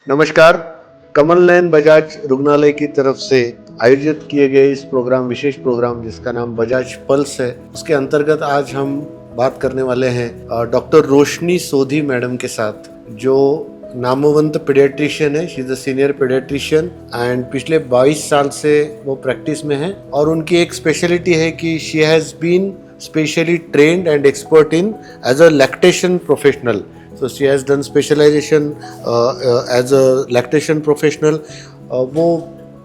नमस्कार। कमल नयन बजाज रुग्णालय की तरफ से आयोजित किए गए इस विशेष प्रोग्राम जिसका नाम बजाज पल्स है, उसके अंतर्गत आज हम बात करने वाले हैं डॉक्टर रोशनी सोधी मैडम के साथ, जो नामवंत पीडियाट्रिशियन है। She is a senior paediatrician and पिछले 22 साल से वो प्रैक्टिस में है और उनकी एक स्पेशलिटी है कि she has been specially trained and expert in as a lactation professional. So she has done specialization as a lactation professional. वो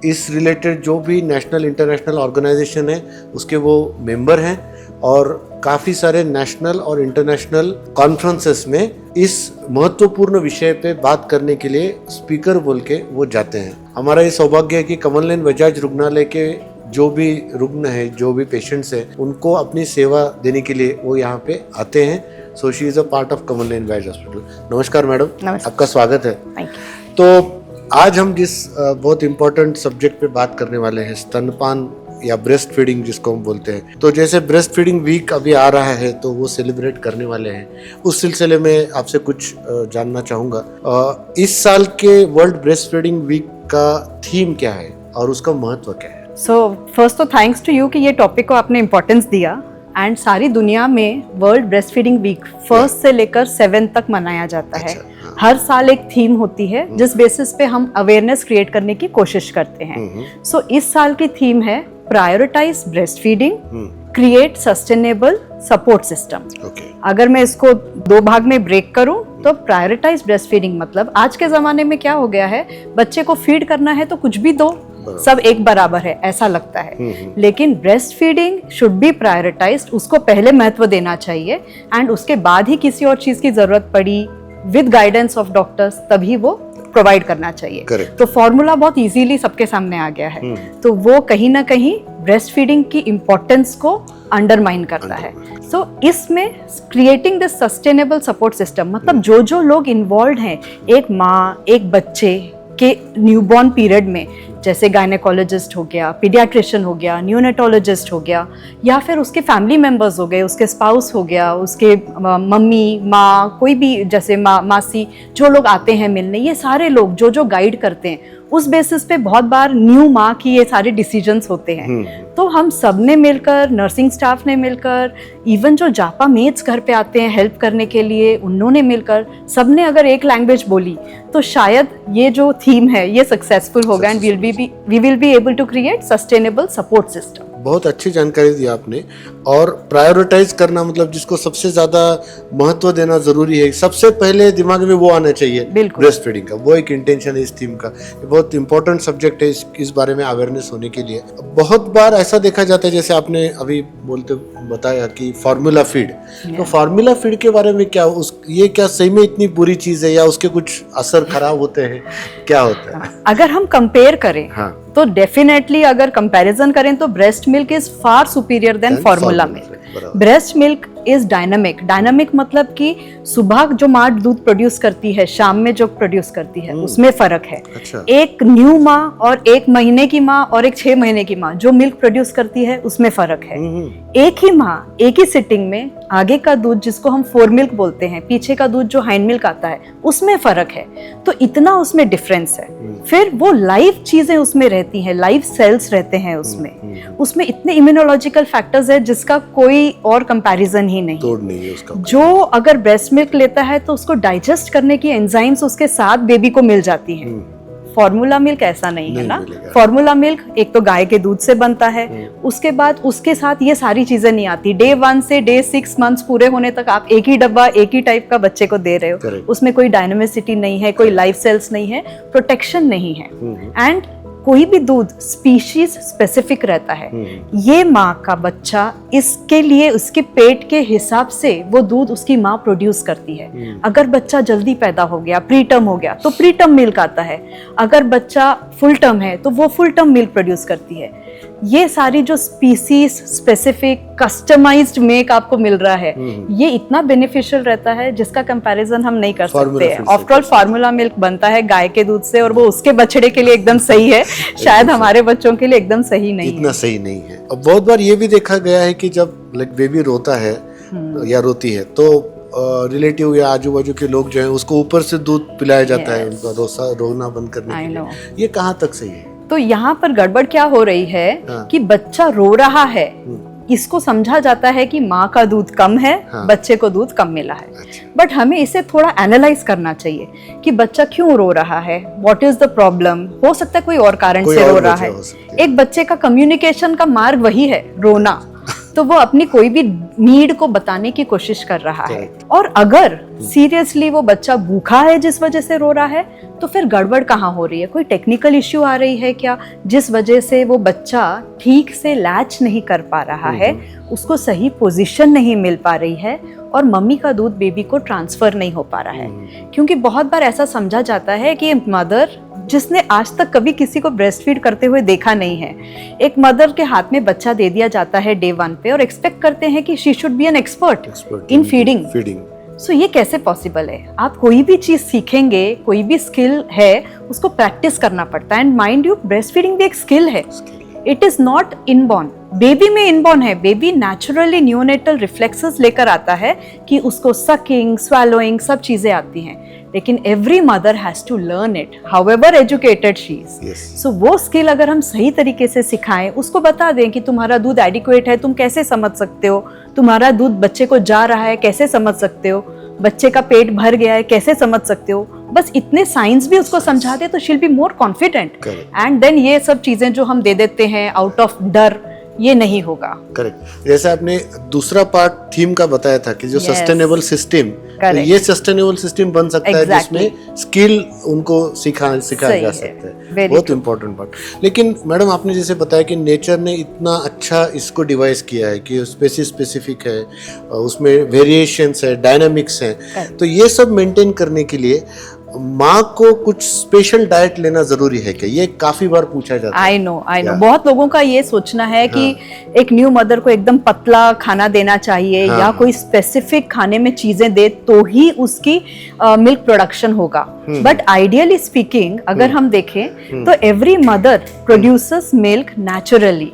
इस रिलेटेड जो भी नेशनल इंटरनेशनल ऑर्गेनाइजेशन है उसके वो मेंबर हैं और काफ़ी सारे नेशनल और इंटरनेशनल कॉन्फ्रेंसेस में इस महत्वपूर्ण विषय पे बात करने के लिए स्पीकर बोल के वो जाते हैं. हमारा ये सौभाग्य है कि कमल नयन बजाज रुग्णालय के जो भी रुग्ण है, जो भी पेशेंट्स हैं, उनको अपनी सेवा देने के लिए वो यहाँ पे आते हैं. So she is a part of Kamal Nayan Bajaj hospital. नमस्कार मैडम, आपका स्वागत है. तो आज हम जिस बहुत इम्पोर्टेंट सब्जेक्ट पे बात करने वाले हैं, स्तनपान या ब्रेस्ट फीडिंग जिसको हम बोलते हैं. तो जैसे ब्रेस्ट फीडिंग वीक अभी आ रहा है तो वो सेलिब्रेट करने वाले हैं. उस सिलसिले में आपसे कुछ जानना चाहूँगा. इस साल के वर्ल्ड ब्रेस्ट फीडिंग वीक का थीम क्या है और उसका महत्व क्या है? फर्स्ट तो थैंक्स टू यू कि ये टॉपिक को आपने इम्पोर्टेंस दिया. एंड सारी दुनिया में वर्ल्ड ब्रेस्ट फीडिंग वीक 1 से लेकर 7 तक मनाया जाता है. हर साल एक थीम होती है जिस बेसिस पे हम अवेयरनेस क्रिएट करने की कोशिश करते हैं. सो इस साल की थीम है prioritise breast feeding, create sustainable support system. अगर मैं इसको 2 भाग में ब्रेक करूं तो प्रायोरिटाइज ब्रेस्ट फीडिंग मतलब आज के जमाने में क्या हो गया है, बच्चे को फीड करना है तो कुछ भी दो, सब एक बराबर है ऐसा लगता है. लेकिन breast feeding should be prioritised, उसको पहले महत्व देना चाहिए एंड उसके बाद ही किसी और चीज की जरूरत पड़ी विद गाइडेंस ऑफ डॉक्टर्स तभी वो प्रोवाइड करना चाहिए. तो फॉर्मूला बहुत इजीली सबके सामने आ गया है. तो वो कहीं ना कहीं ब्रेस्ट फीडिंग की इम्पोर्टेंस को अंडरमाइन करता है. सो इसमें creating this sustainable support system मतलब जो लोग इन्वॉल्व हैं एक माँ एक बच्चे के न्यूबॉर्न पीरियड में, जैसे गायनेकोलॉजिस्ट हो गया, पीडियाट्रिशियन हो गया, न्यूनेटोलॉजिस्ट हो गया, या फिर उसके फैमिली मेंबर्स हो गए, उसके स्पाउस हो गया, उसके मम्मी माँ, कोई भी जैसे मासी, जो लोग आते हैं मिलने, ये सारे लोग जो गाइड करते हैं उस बेसिस पे बहुत बार न्यू माँ की ये सारे डिसीजंस होते हैं. तो हम सब ने मिलकर, नर्सिंग स्टाफ ने मिलकर, इवन जो जापा मेट्स घर पे आते हैं हेल्प करने के लिए, उन्होंने मिलकर सब ने अगर एक लैंग्वेज बोली तो शायद ये जो थीम है ये सक्सेसफुल होगा and we will be able to create sustainable support system. बहुत अच्छी जानकारी दी आपने. और प्रायोरिटाइज करना मतलब जिसको सबसे ज्यादा महत्व देना जरूरी है, सबसे पहले दिमाग में वो आना चाहिए ब्रेस्ट फीडिंग का. वो एक इंटेंशन है इस थीम का. बहुत इंपॉर्टेंट सब्जेक्ट है इस बारे में अवेयरनेस होने के लिए. बहुत बार ऐसा देखा जाता है जैसे आपने अभी बताया कि फार्मूला फीड. तो फार्मूला फीड के बारे में क्या ये क्या सही में इतनी बुरी चीज है या उसके कुछ असर खराब होते हैं, क्या होता है? अगर हम कंपेयर करें तो डेफिनेटली अगर कंपैरिजन करें तो breast milk is far superior than formula milk. Breast milk is dynamic मतलब कि सुबह जो माँ दूध प्रोड्यूस करती है, शाम में जो प्रोड्यूस करती है, उसमें फर्क है. एक न्यू माँ और 1 महीने की माँ और एक 6 महीने की माँ जो मिल्क प्रोड्यूस करती है उसमें फर्क है. एक ही माँ एक ही सिटिंग में आगे का दूध जिसको हम फोर मिल्क बोलते हैं, पीछे का दूध जो हाइंड मिल्क आता है उसमें फर्क है. तो इतना उसमें डिफरेंस है. फिर वो लाइव चीजें उसमें रहती हैं, लाइव सेल्स रहते हैं उसमें इतने इम्यूनोलॉजिकल फैक्टर्स है जिसका कोई और कंपैरिजन ही नहीं. तोड़ नहीं है उसका. जो अगर ब्रेस्ट मिल्क लेता है तो उसको डाइजेस्ट करने की एंजाइम्स उसके साथ बेबी को मिल जाती हैं. फॉर्मूला मिल्क ऐसा नहीं है ना. फॉर्मूला मिल्क एक तो गाय के दूध से बनता है, उसके बाद उसके साथ ये सारी चीजें नहीं आती. डे 1 से डे 6 मंथ्स पूरे होने तक आप एक ही डब्बा एक ही टाइप का बच्चे को दे रहे हो. उसमें कोई डायनामिसिटी नहीं है, कोई लाइफ सेल्स नहीं है, प्रोटेक्शन नहीं है. एंड कोई भी दूध स्पीशीज स्पेसिफिक रहता है. ये माँ का बच्चा इसके लिए उसके पेट के हिसाब से वो दूध उसकी माँ प्रोड्यूस करती है. अगर बच्चा जल्दी पैदा हो गया, प्री टर्म हो गया, तो प्री टर्म मिल्क आता है. अगर बच्चा फुल टर्म है तो वो फुल टर्म मिल्क प्रोड्यूस करती है. ये सारी जो स्पीसीज स्पेसिफिक कस्टमाइज्ड मिल्क आपको मिल रहा है, ये इतना बेनिफिशियल रहता है जिसका कंपैरिजन हम नहीं कर सकते. आफ्टर ऑल फार्मूला मिल्क बनता है गाय के दूध से और वो उसके बछड़े के लिए एकदम सही है, शायद हमारे बच्चों के लिए एकदम सही नहीं है. इतना सही नहीं है. अब बहुत बार ये भी देखा गया है कि जब बेबी रोता है या रोती है तो रिलेटिव या आजू बाजू के लोग जो हैं उसको ऊपर से दूध पिलाया जाता है, Yes. उनका रोना बंद करने I के लिए। know. ये कहाँ तक सही है? तो यहाँ पर गड़बड़ क्या हो रही है हाँ। कि बच्चा रो रहा है, इसको समझा जाता है कि माँ का दूध कम है, हाँ। बच्चे को दूध कम मिला है। अच्छा। बट हमें इसे थोड़ा एनालाइज करना चाहिए कि बच्चा क्यों रो रहा है, व्हाट इज द प्रॉब्लम। हो सकता है कोई और कारण कोई से और रो रहा वजह है। हो सकती है। एक बच्चे का कम्युनिकेशन का मार्ग वही है, रोना। तो वो अपनी कोई भी नीड को बताने की कोशिश कर रहा है। Correct. और अगर सीरियसली वो बच्चा भूखा है जिस वजह से रो रहा है, तो फिर गड़बड़ कहाँ हो रही है? कोई टेक्निकल इश्यू आ रही है क्या, जिस वजह से वो बच्चा ठीक से लैच नहीं कर पा रहा है, उसको सही पोजीशन नहीं मिल पा रही है, और मम्मी का दूध बेबी को ट्रांसफर नहीं हो पा रहा है। क्योंकि बहुत बार ऐसा समझा जाता है कि मदर जिसने आज तक कभी किसी को ब्रेस्ट फीड करते हुए देखा नहीं है, एक मदर के हाथ में बच्चा दे दिया जाता है डे 1 पे, और एक्सपेक्ट करते हैं कि she should be an expert in feeding. So ये कैसे पॉसिबल है? आप कोई भी चीज सीखेंगे, कोई भी स्किल है, उसको प्रैक्टिस करना पड़ता है। And mind you, breast feeding भी एक स्किल है, it is not inborn. Baby में इनबॉर्न है, बेबी नेचुरली न्यूनेटल रिफ्लेक्सेस लेकर आता है कि उसको सकिंग, स्वैलोइंग सब चीजें आती हैं, लेकिन every mother has to learn it however educated she is. So वो स्किल अगर हम सही तरीके से सिखाएं, उसको बता दें कि तुम्हारा दूध एडिक्वेट है, तुम कैसे समझ सकते हो, तुम्हारा दूध बच्चे को जा रहा है कैसे समझ सकते हो, बच्चे का पेट भर गया है कैसे समझ सकते हो, बस इतने साइंस भी उसको समझा दे तो she will be more confident. And then ये सब चीजें जो हम दे देते हैं आउट ऑफ डर, ये नहीं होगा। करेक्ट। जैसे आपने दूसरा पार्ट थीम का बताया था कि जो सस्टेनेबल सिस्टम, तो ये सस्टेनेबल सिस्टम बन सकता है जिसमें स्किल उनको सिखाया जा सकता है। बहुत इंपॉर्टेंट पार्ट। लेकिन मैडम आपने जैसे बताया कि नेचर ने इतना अच्छा इसको डिवाइस किया है कि स्पेसिस स्पेसिफिक है, उसमें वेरिएशंस है, डायनामिक्स है, तो ये सब मेंटेन करने के लिए माँ को कुछ स्पेशल डाइट लेना जरूरी है क्या? ये काफी बार पूछा जाता है। आई नो बहुत लोगों का ये सोचना है कि एक न्यू मदर को एकदम पतला खाना देना चाहिए, या कोई स्पेसिफिक खाने में चीजें दे तो ही उसकी मिल्क प्रोडक्शन होगा। बट आइडियली स्पीकिंग अगर हम देखें तो every mother produces milk naturally.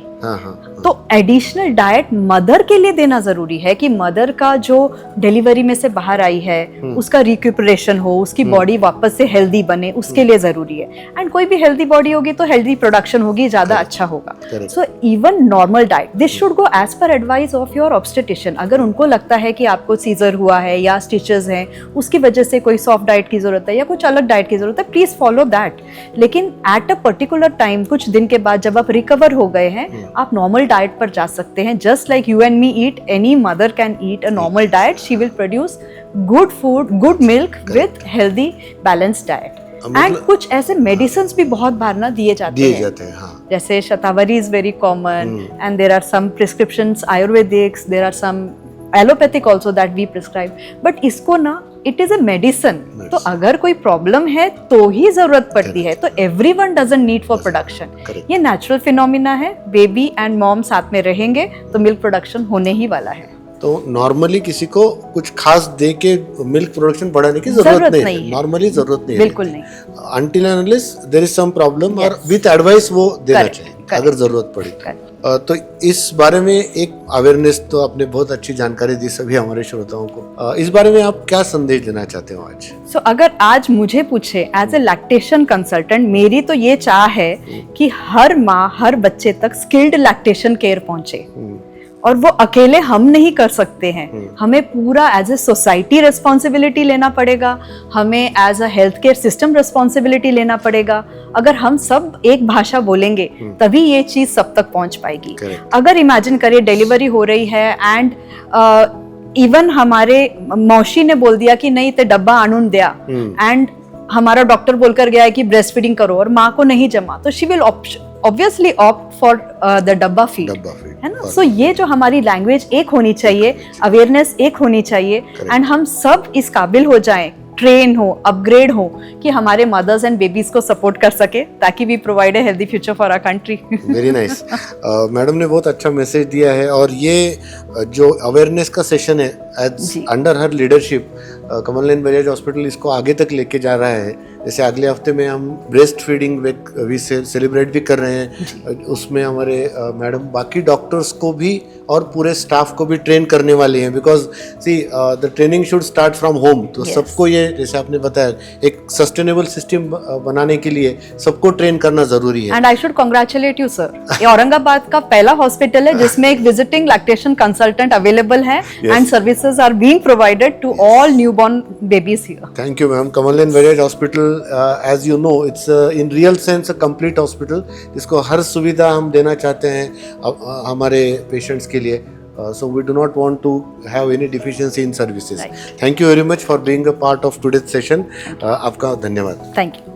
तो एडिशनल डाइट मदर के लिए देना जरूरी है कि मदर का जो डिलीवरी में से बाहर आई है उसका रिक्यूपरेशन हो, उसकी बॉडी वापस से हेल्दी बने, उसके लिए जरूरी है। एंड कोई भी हेल्दी बॉडी होगी तो हेल्दी प्रोडक्शन होगी, ज्यादा अच्छा होगा। So even normal diet this should go as per advice of your obstetrician. अगर उनको लगता है कि आपको सीजर हुआ है या स्टिचेस हैं, उसकी वजह से कोई सॉफ्ट डाइट की जरूरत है या कुछ अलग डाइट की जरूरत है, प्लीज फॉलो दैट। लेकिन एट अ पर्टिकुलर टाइम, कुछ दिन के बाद जब आप रिकवर हो गए हैं, आप नॉर्मल डाइट पर जा सकते हैं। Just like you and me eat, any mother can eat a normal diet. She will produce good food, good milk with healthy balanced diet. And कुछ ऐसे मेडिसिन भी बहुत बार ना दिए जाते हैं। हाँ। जैसे shatavari is very common, and there are some prescriptions Ayurvedics, there are some allopathic also that we prescribe. But इसको ना इट इज अ मेडिसिन, तो अगर कोई प्रॉब्लम है तो ही जरूरत पड़ती है। तो everyone doesn't need for production. ये नेचुरल फिनोमिना है, बेबी एंड मॉम साथ में रहेंगे तो मिल्क प्रोडक्शन होने ही वाला है। तो नॉर्मली किसी को कुछ खास दे के मिल्क प्रोडक्शन बढ़ाने की जरूरत नहीं है। नॉर्मली जरूरत नहीं है, बिल्कुल नहीं। Until and unless there is some problem, और विद एडवाइस वो देना चाहिए अगर जरूरत पड़ी। तो इस बारे में एक अवेयरनेस, तो आपने बहुत अच्छी जानकारी दी सभी हमारे श्रोताओं को। इस बारे में आप क्या संदेश देना चाहते हो आज? सो अगर आज मुझे पूछे एज ए लैक्टेशन कंसल्टेंट, मेरी तो ये चाह है कि हर माँ हर बच्चे तक स्किल्ड लैक्टेशन केयर पहुंचे। और वो अकेले हम नहीं कर सकते हैं, हमें पूरा एज ए सोसाइटी रिस्पॉन्सिबिलिटी लेना पड़ेगा, हमें as a health care system responsibility लेना पड़ेगा। अगर हम सब एक भाषा बोलेंगे तभी ये चीज सब तक पहुंच पाएगी। अगर इमेजिन करिए डिलीवरी हो रही है एंड इवन हमारे मौसी ने बोल दिया कि नहीं ते डब्बा आणून दिया, एंड हमारा डॉक्टर बोलकर गया है कि ब्रेस्ट फीडिंग करो और माँ को नहीं जमा, तो she will obviously opt for the डब्बा फीड, है ना। सो ये जो हमारी लैंग्वेज एक होनी चाहिए, अवेयरनेस एक होनी चाहिए, एंड हम सब इस काबिल हो जाएं, ट्रेन हो, अपग्रेड हो कि हमारे मदर्स एंड बेबीज को सपोर्ट कर सके, ताकि we provide a healthy future for our country. Very nice. Madam ने बहुत अच्छा मैसेज दिया है, और ये जो अवेयरनेस का सेशन है under her leadership, Kamal Nayan Bajaj hospital इसको आगे तक लेके जा रहा है। जैसे अगले हफ्ते में हम ब्रेस्ट फीडिंग वीक सेलिब्रेट भी कर रहे हैं, उसमें हमारे मैडम बाकी डॉक्टर्स को भी और पूरे स्टाफ को भी ट्रेन करने वाले हैं, because see the training should start from home. तो Yes. सबको ये जैसे आपने बताया एक सस्टेनेबल सिस्टम बनाने के लिए सबको ट्रेन करना जरूरी है। And I should congratulate you sir, ये औरंगाबाद का पहला हॉस्पिटल है जिसमें एक विजिटिंग लैक्टेशन कंसल्टेंट अवेलेबल है and services are being provided to all newborn babies here. Thank you, ma'am. Kamal N. Bajaj Hospital, as you know, it's in real sense a complete hospital, जिसको हर सुविधा हम देना चाहते हैं हमारे patients के लिए. So we do not want to have any deficiency in services. Right. Thank you very much for being a part of today's session. आपका धन्यवाद. Thank you.